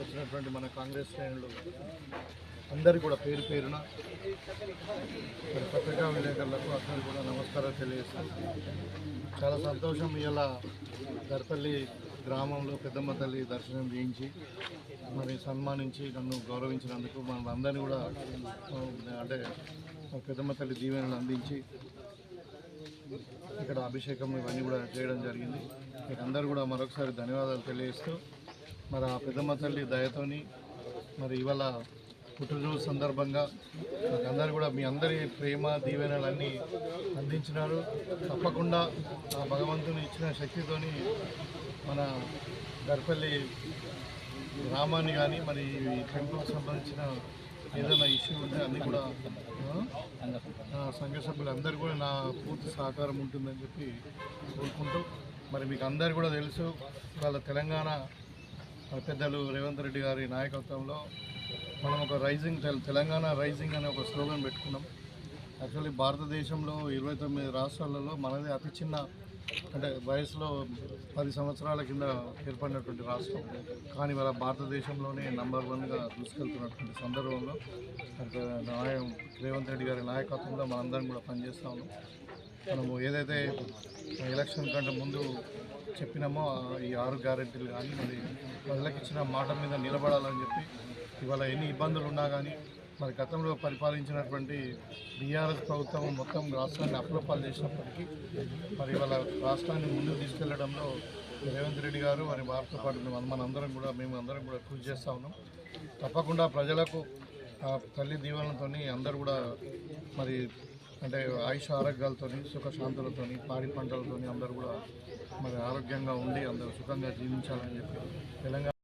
వచ్చినటువంటి మన కాంగ్రెస్ శ్రేణులు అందరికీ కూడా పేరు పేరున మరి పత్రికా విలేకరులకు అందరికీ కూడా నమస్కారాలు తెలియజేస్తాను. చాలా సంతోషం. ఇలా దర్పల్లి గ్రామంలో పెద్దమ్మ తల్లి దర్శనం చేయించి మరి సన్మానించి నన్ను గౌరవించినందుకు మనందరినీ కూడా అంటే పెద్దమ్మ తల్లి దీవెనలు అందించి ఇక్కడ అభిషేకం ఇవన్నీ కూడా చేయడం జరిగింది. మీకు అందరూ కూడా మరొకసారి ధన్యవాదాలు తెలియజేస్తూ మరి ఆ పెద్దమ్మ తల్లి దయతోని మరి ఇవాళ పుట్టినరోజు సందర్భంగా అందరూ కూడా మీ అందరి ప్రేమ దీవెనలన్నీ అందించినారు. తప్పకుండా ఆ భగవంతుని ఇచ్చిన శక్తితోని మన దర్పల్లి గ్రామాన్ని కానీ మరి ఈ టెంపుల్కి సంబంధించిన ఏదైనా ఇష్యూ ఉంటే అన్నీ కూడా సంఘ సభ్యులందరూ కూడా నా పూర్తి సహకారం ఉంటుందని చెప్పి కోరుకుంటూ మరి మీకు అందరు కూడా తెలుసు వాళ్ళ తెలంగాణ పెద్దలు రేవంత్ రెడ్డి గారి నాయకత్వంలో మనం ఒక తెలంగాణ రైజింగ్ అనే ఒక స్లోగన్ పెట్టుకున్నాం. యాక్చువల్లీ భారతదేశంలో 29 రాష్ట్రాలలో మనదే అతి చిన్న అంటే వయసులో 10 సంవత్సరాల కింద ఏర్పడినటువంటి రాష్ట్రం. కానీ వాళ్ళ భారతదేశంలోనే నంబర్ 1గా దూసుకెళ్తున్నటువంటి సందర్భంలో రేవంత్ రెడ్డి గారి నాయకత్వంలో మనందరం కూడా పనిచేస్తూ ఉన్నాం. మనము ఏదైతే ఎలక్షన్ కంటే ముందు చెప్పినామో ఈ 6 గ్యారెంటీలు కానీ మరి ప్రజలకు ఇచ్చిన మాట మీద నిలబడాలని చెప్పి ఇవాళ ఎన్ని ఇబ్బందులు ఉన్నా కానీ మరి గతంలో పరిపాలించినటువంటి బీఆర్ఎస్ ప్రభుత్వం మొత్తం రాష్ట్రాన్ని అప్పులపాలు చేసినప్పటికీ మరి ఇవాళ రాష్ట్రాన్ని ముందుకు తీసుకెళ్లడంలో రేవంత్ రెడ్డి గారు మరి వారితో పాటు మనందరం కూడా మేము అందరం కూడా కృషి చేస్తూ ఉన్నాం. తప్పకుండా ప్రజలకు తల్లి దీవెనలతో అందరూ కూడా మరి అంటే ఆయుష ఆరోగ్యాలతో సుఖశాంతులతో పాడి పంటలతో అందరూ కూడా మరి ఆరోగ్యంగా ఉండి అందరూ సుఖంగా జీవించాలని చెప్పి తెలంగాణ